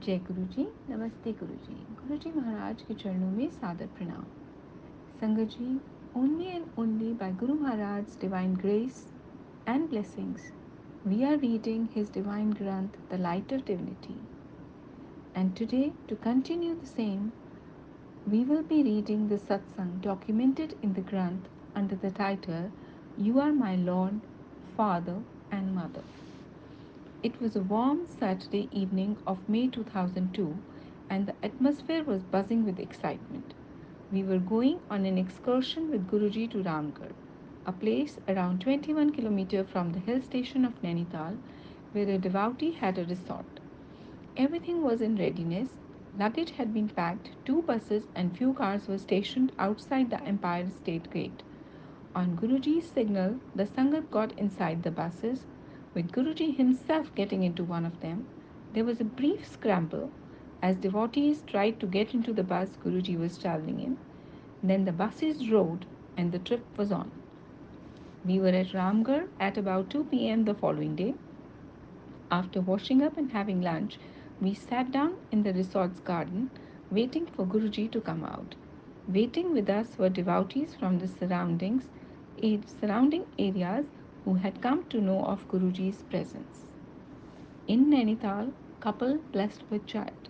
जय गुरु जी, नमस्ते गुरु जी महाराज के चरणों में सादर प्रणाम। संगत जी, only and only by Guru Maharaj's divine grace and blessings, we are reading his divine Granth, the Light of Divinity. And today, to continue the same, we will be reading the satsang documented in the Granth under the title, You Are My Lord, Father and Mother. It was a warm Saturday evening of May 2002 and the atmosphere was buzzing with excitement. We were going on an excursion with Guruji to Ramgarh, a place around 21 kilometers from the hill station of Nainital where a devotee had a resort. Everything was in readiness. Luggage had been packed, two buses and few cars were stationed outside the Empire State Gate. On Guruji's signal, the Sangat got inside the buses, with Guruji himself getting into one of them. There was a brief scramble as devotees tried to get into the bus Guruji was traveling in. Then the buses rode and the trip was on. We were at Ramgarh at about 2 p.m. the following day. After washing up and having lunch, we sat down in the resort's garden, waiting for Guruji to come out. Waiting with us were devotees from the surrounding areas who had come to know of Guruji's presence. In Nainital, couple blessed with child.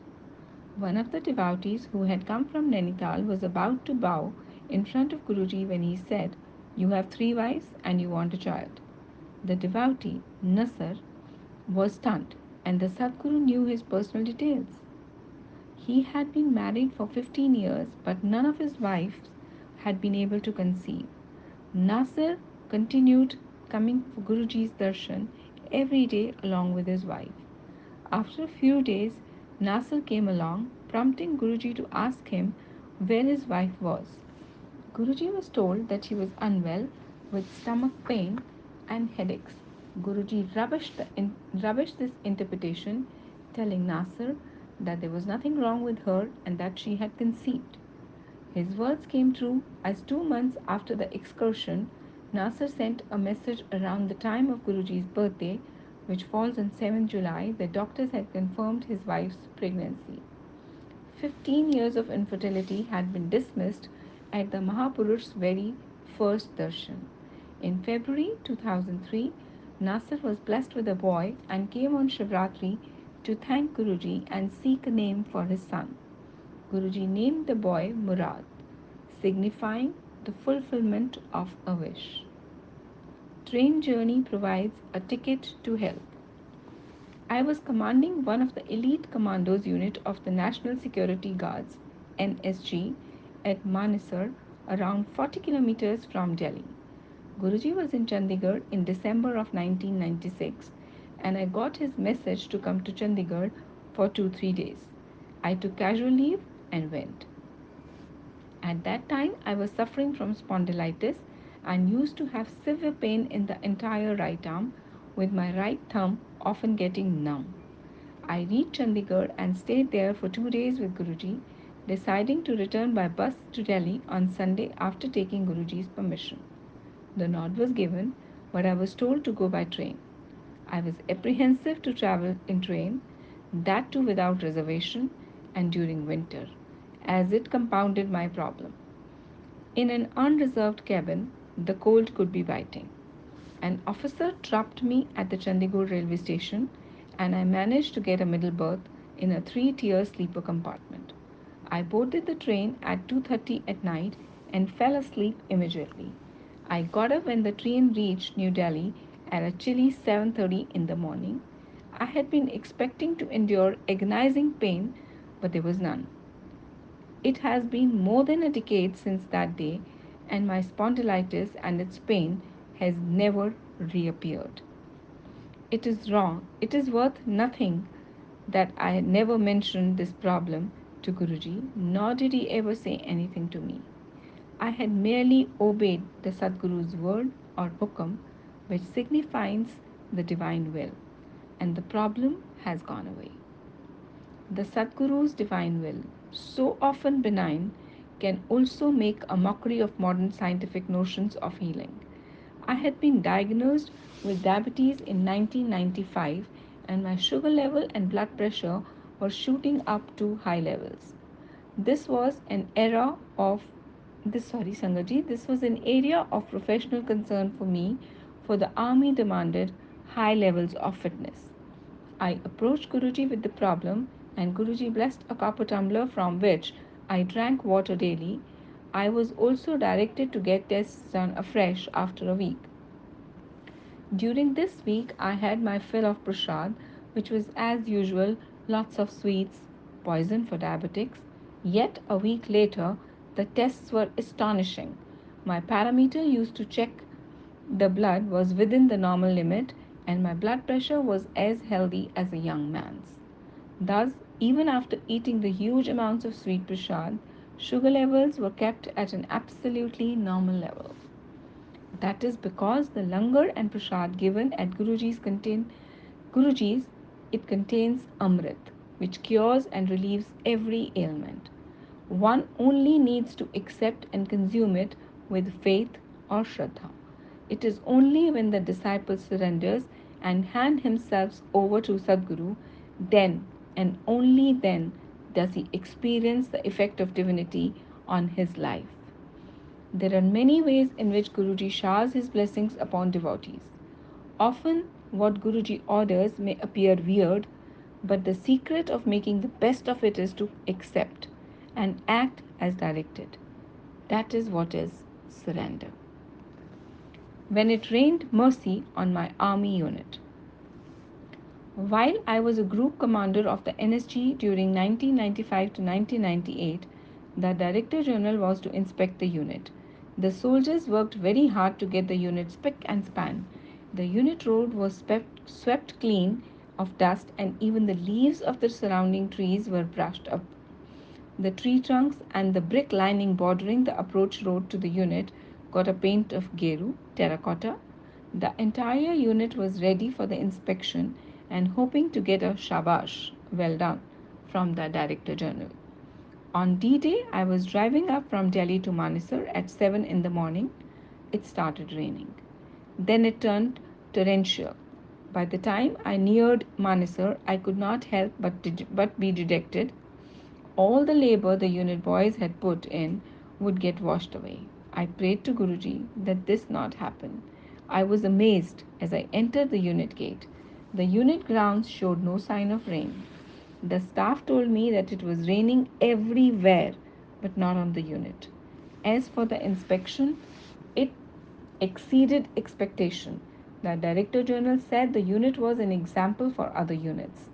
One of the devotees who had come from Nainital was about to bow in front of Guruji when he said, "You have three wives and you want a child." The devotee, Nasser, was stunned, and the Sadguru knew his personal details. He had been married for 15 years, but none of his wives had been able to conceive. Nasser continued coming for Guruji's darshan every day along with his wife. After a few days, Nasser came along, prompting Guruji to ask him where his wife was. Guruji was told that she was unwell with stomach pain and headaches. Guruji rubbished this interpretation, telling Nasser that there was nothing wrong with her and that she had conceived. His words came true as 2 months after the excursion, Nasser sent a message around the time of Guruji's birthday, which falls on 7th July, the doctors had confirmed his wife's pregnancy. 15 years of infertility had been dismissed at the Mahapurush's very first darshan. In February 2003, Nasser was blessed with a boy and came on Shivratri to thank Guruji and seek a name for his son. Guruji named the boy Murad, signifying the fulfillment of a wish. Train journey provides a ticket to health. I was commanding one of the elite commandos unit of the National Security Guards NSG at Manesar, around 40 kilometers from Delhi. Guruji was in Chandigarh in December of 1996 and I got his message to come to Chandigarh for 2-3 days. I took casual leave and went. At that time, I was suffering from spondylitis and used to have severe pain in the entire right arm, with my right thumb often getting numb. I reached Chandigarh and stayed there for 2 days with Guruji, deciding to return by bus to Delhi on Sunday after taking Guruji's permission. The nod was given, but I was told to go by train. I was apprehensive to travel in train, that too without reservation and during winter, as it compounded my problem. In an unreserved cabin, the cold could be biting. An officer dropped me at the Chandigarh railway station and I managed to get a middle berth in a three-tier sleeper compartment. I boarded the train at 2:30 at night and fell asleep immediately. I got up when the train reached New Delhi at a chilly 7:30 in the morning. I had been expecting to endure agonizing pain, but there was none. It has been more than a decade since that day, and my spondylitis and its pain has never reappeared. It is wrong, it is worth nothing that I had never mentioned this problem to Guruji, nor did he ever say anything to me. I had merely obeyed the Sadguru's word or hukam, which signifies the divine will, and the problem has gone away. The Sadguru's divine will, so often benign, can also make a mockery of modern scientific notions of healing. I had been diagnosed with diabetes in 1995 and my sugar level and blood pressure were shooting up to high levels. This was an era of this sorry Sangaji, this was an area of professional concern for me, for the army demanded high levels of fitness. I approached Guruji with the problem, and Guruji blessed a copper tumbler from which I drank water daily. I was also directed to get tests done afresh after a week. During this week, I had my fill of prasad, which was as usual lots of sweets, poison for diabetics. Yet a week later, the tests were astonishing. My parameter used to check the blood was within the normal limit, and my blood pressure was as healthy as a young man's. Thus, even after eating the huge amounts of sweet prasad, sugar levels were kept at an absolutely normal level. That is because the langar and prasad given at Guruji's, it contains amrit, which cures and relieves every ailment. One only needs to accept and consume it with faith or shraddha. It is only when the disciple surrenders and hand himself over to Sadguru, then and only then does he experience the effect of divinity on his life. There are many ways in which Guruji showers his blessings upon devotees. Often, what Guruji orders may appear weird, but the secret of making the best of it is to accept and act as directed. That is what is surrender. When it rained mercy on my army unit. While I was a group commander of the NSG during 1995 to 1998, the Director General was to inspect the unit. The soldiers worked very hard to get the unit spick and span. The unit road was swept clean of dust, and even the leaves of the surrounding trees were brushed up. The tree trunks and the brick lining bordering the approach road to the unit got a paint of geru, terracotta. The entire unit was ready for the inspection and hoping to get a shabash, well done, from the Director General. On D Day, I was driving up from Delhi to Manesar at 7 in the morning. It started raining. Then it turned torrential. By the time I neared Manesar, I could not help but be dejected. All the labor the unit boys had put in would get washed away. I prayed to Guruji that this not happen. I was amazed as I entered the unit gate. The unit grounds showed no sign of rain. The staff told me that it was raining everywhere, but not on the unit. As for the inspection, it exceeded expectation. The Director General said the unit was an example for other units.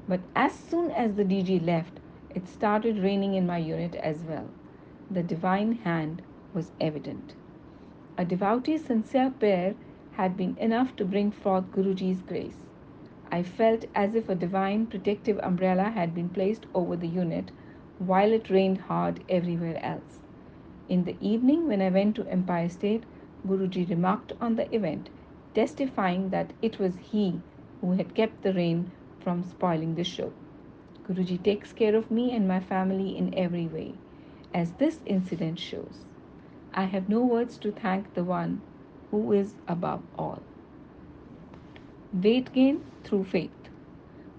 But as soon as the DG left, it started raining in my unit as well. The divine hand was evident. A devotee's sincere prayer had been enough to bring forth Guruji's grace. I felt as if a divine protective umbrella had been placed over the unit while it rained hard everywhere else. In the evening, when I went to Empire State, Guruji remarked on the event, testifying that it was he who had kept the rain from spoiling the show. Guruji takes care of me and my family in every way, as this incident shows. I have no words to thank the one who is above all. Weight gain through faith.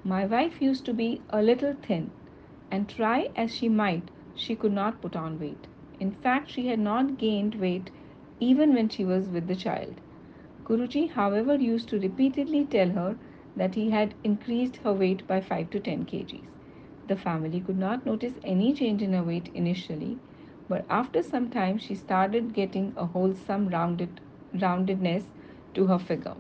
My wife used to be a little thin, and try as she might, she could not put on weight. In fact, she had not gained weight even when she was with the child. Guruji, however, used to repeatedly tell her that he had increased her weight by 5 to 10 kgs. The family could not notice any change in her weight initially, but after some time she started getting a wholesome roundedness to her figure.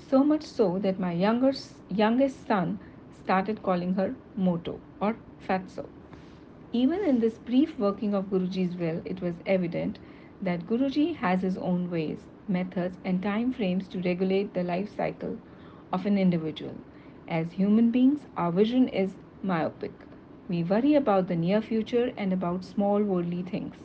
So much so that my youngest son started calling her Moto or Fatso. Even in this brief working of Guruji's will, it was evident that Guruji has his own ways, methods, and time frames to regulate the life cycle of an individual. As human beings, our vision is myopic. We worry about the near future and about small worldly things.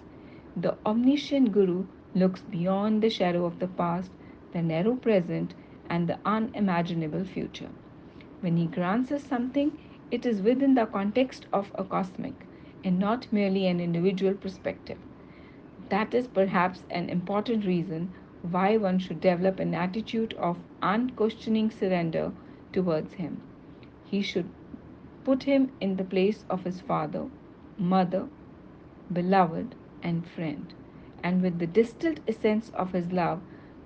The omniscient Guru looks beyond the shadow of the past, the narrow present, and the unimaginable future. When he grants us something, it is within the context of a cosmic and not merely an individual perspective. That is perhaps an important reason why one should develop an attitude of unquestioning surrender towards him. He should put him in the place of his father, mother, beloved, and friend, and with the distilled essence of his love,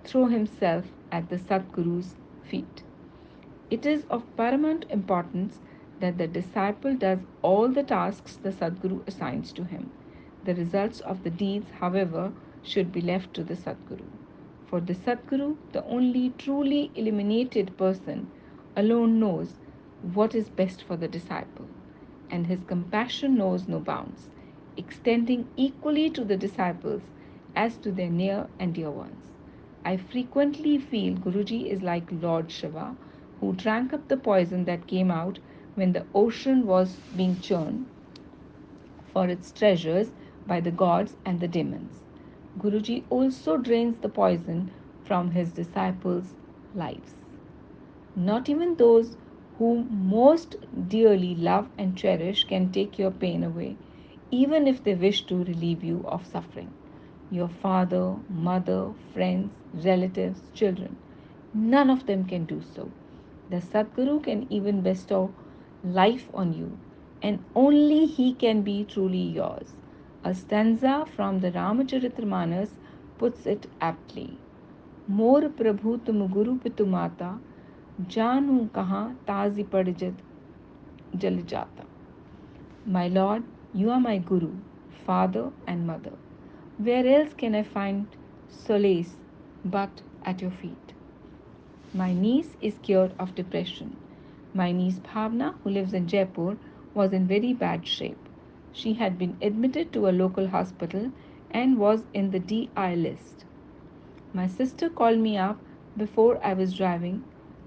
throw himself at the Sadguru's feet. It is of paramount importance that the disciple does all the tasks the Sadguru assigns to him. The results of the deeds, however, should be left to the Sadguru. For the Sadguru, the only truly illuminated person, alone knows what is best for the disciple, and his compassion knows no bounds, extending equally to the disciples as to their near and dear ones. I frequently feel Guruji is like Lord Shiva, who drank up the poison that came out when the ocean was being churned for its treasures by the gods and the demons. Guruji also drains the poison from his disciples' lives. Not even those whom most dearly love and cherish can take your pain away, even if they wish to relieve you of suffering. Your father, mother, friends, relatives, children, none of them can do so. The Sadguru can even bestow life on you, and only he can be truly yours. A stanza from the Ramacharitramanas puts it aptly. मोर प्रभु तुम गुरु पितु माता जानू कहाँ ताजी पड़ जल जाता. My Lord, you are my Guru, Father, and Mother. Where else can I find solace but at your feet? My niece is cured of depression. My niece Bhavna, who lives in Jaipur, was in very bad shape. She had been admitted to a local hospital and was in the DI list. My sister called me up before I was driving.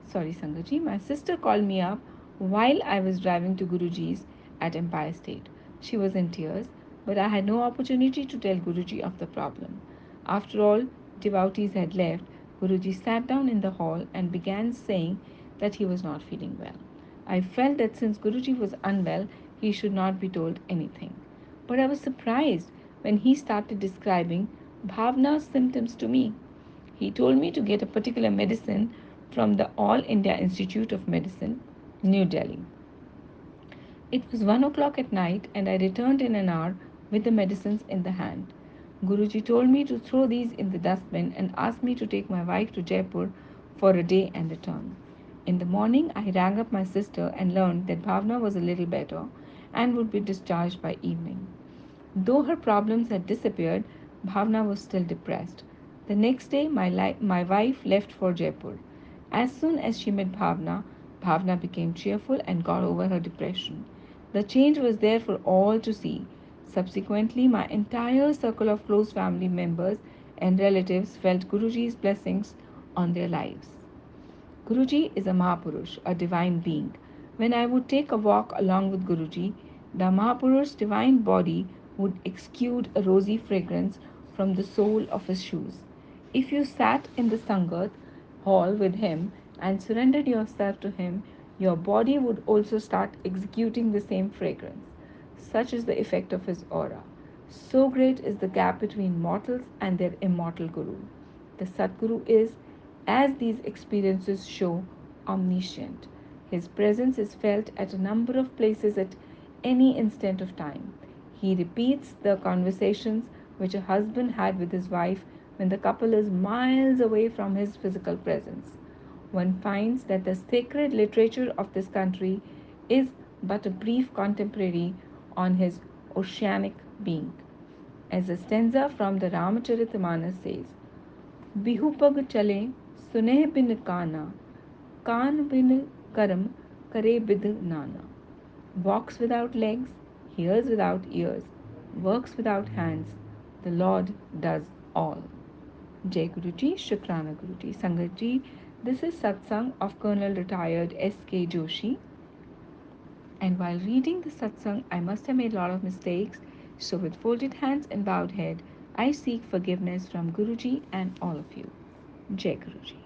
Sorry, Sangaji. My sister called me up while I was driving to Guruji's at Empire State. She was in tears, but I had no opportunity to tell Guruji of the problem. After all devotees had left, Guruji sat down in the hall and began saying that he was not feeling well. I felt that since Guruji was unwell, he should not be told anything. But I was surprised when he started describing Bhavna's symptoms to me. He told me to get a particular medicine from the All India Institute of Medicine, New Delhi. It was 1 o'clock at night, and I returned in an hour with the medicines in the hand. Guruji told me to throw these in the dustbin and asked me to take my wife to Jaipur for a day and return. In the morning, I rang up my sister and learned that Bhavna was a little better and would be discharged by evening. Though her problems had disappeared, Bhavna was still depressed. The next day, my wife left for Jaipur. As soon as she met Bhavna, Bhavna became cheerful and got over her depression. The change was there for all to see. Subsequently, my entire circle of close family members and relatives felt Guruji's blessings on their lives. Guruji is a Mahapurush, a divine being. When I would take a walk along with Guruji, the Mahapurush's divine body would exude a rosy fragrance from the sole of his shoes. If you sat in the Sangat hall with him and surrendered yourself to him, your body would also start executing the same fragrance. Such is the effect of his aura. So great is the gap between mortals and their immortal Guru. The Sadguru is, as these experiences show, omniscient. His presence is felt at a number of places at any instant of time. He repeats the conversations which a husband had with his wife when the couple is miles away from his physical presence. One finds that the sacred literature of this country is but a brief contemporary on his oceanic being. As a stanza from the Ramacharitramanas says, Bihu पग चले सुनेह बिन काना कान बिन करम करे बिद नाना. Walks without legs, hears without ears, works without hands, the Lord does all. Jai Guruji, Shukrana Guruji. Sangat ji, this is satsang of Colonel Retired S.K. Joshi. And while reading the satsang, I must have made a lot of mistakes. So with folded hands and bowed head, I seek forgiveness from Guruji and all of you. Jai Guruji.